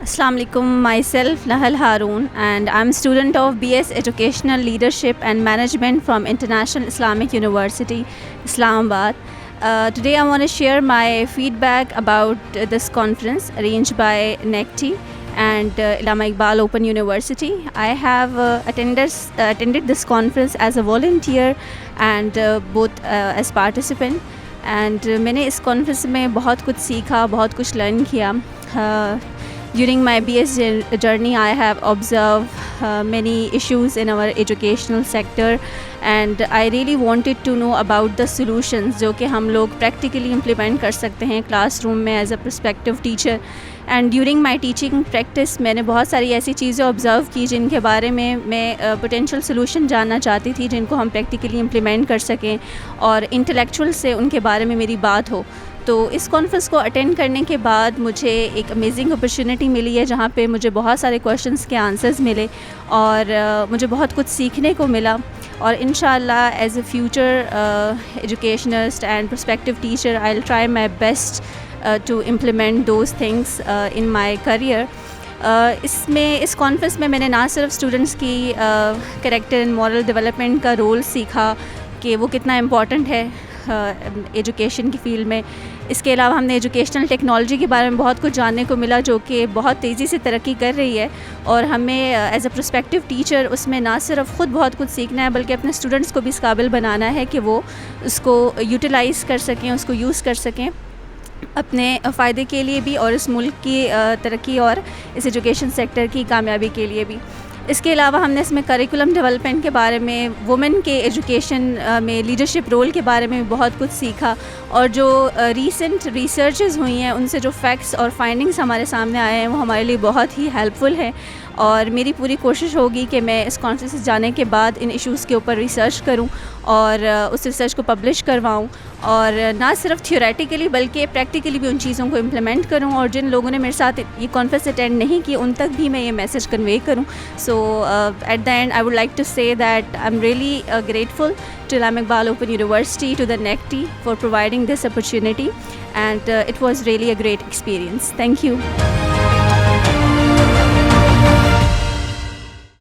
Assalamu alaikum. Myself Nahal Haroon, and I'm a student of BS Educational Leadership and Management from International Islamic University, Islamabad. Today I want to share my feedback about this conference arranged by NECTI and Allama Iqbal Open University. I have attended this conference as a volunteer and both as participant. And میں نے اس conference میں بہت کچھ سیکھا، بہت کچھ learn کیا. During my BS journey, I have observed many issues in our educational sector, and I really wanted to know about the solutions جو کہ ہم لوگ practically implement کر سکتے ہیں کلاس روم میں as a prospective teacher. And during my teaching practice میں نے بہت ساری ایسی چیزیں آبزرو کی جن کے بارے میں پوٹینشیل سلوشن جاننا چاہتی تھی، جن کو ہم پریکٹیکلی امپلیمنٹ کر سکیں اور انٹلیکچوئل سے ان کے بارے میں میری بات ہو. تو اس کانفرنس کو اٹینڈ کرنے کے بعد مجھے ایک امیزنگ اپرچونیٹی ملی ہے جہاں پہ مجھے بہت سارے کویشچنس کے آنسرز ملے اور مجھے بہت کچھ سیکھنے کو ملا. اور انشاءاللہ as a future educationist and perspective teacher I will try my best to implement those things in my career. اس کانفرنس میں نے نہ صرف اسٹوڈنٹس کی کریکٹر اینڈ مورل ڈیولپمنٹ کا رول سیکھا کہ وہ کتنا امپورٹنٹ ہے ایجوکیشن کی فیلڈ میں. اس کے علاوہ ہم نے ایجوکیشنل ٹیکنالوجی کے بارے میں بہت کچھ جاننے کو ملا جو کہ بہت تیزی سے ترقی کر رہی ہے، اور ہمیں ایز اے پرسپیکٹیو ٹیچر اس میں نہ صرف خود بہت کچھ سیکھنا ہے بلکہ اپنے اسٹوڈنٹس کو بھی اس قابل بنانا ہے کہ وہ اس کو یوٹیلائز کر سکیں، اس کو یوز کر سکیں اپنے فائدے کے لیے بھی اور اس ملک کی ترقی اور اس ایجوکیشن سیکٹر کی کامیابی کے لیے بھی. اس کے علاوہ ہم نے اس میں کریکولم ڈیولپمنٹ کے بارے میں، وومن کے ایجوکیشن میں لیڈرشپ رول کے بارے میں بہت کچھ سیکھا، اور جو ریسنٹ ریسرچز ہوئی ہیں ان سے جو فیکٹس اور فائنڈنگس ہمارے سامنے آئے ہیں وہ ہمارے لیے بہت ہی ہیلپ فل ہیں. اور میری پوری کوشش ہوگی کہ میں اس کانفرنس جانے کے بعد ان ایشوز کے اوپر ریسرچ کروں اور اس ریسرچ کو پبلش کرواؤں، اور نہ صرف تھیوریٹیکلی بلکہ پریکٹیکلی بھی ان چیزوں کو امپلیمنٹ کروں، اور جن لوگوں نے میرے ساتھ یہ کانفرنس اٹینڈ نہیں کی ان تک بھی میں یہ میسج کنوے کروں. So at the end I would like to say that I am really grateful to Allama Iqbal Open University, to the NECTI for providing this opportunity, and it was really a great experience. Thank you.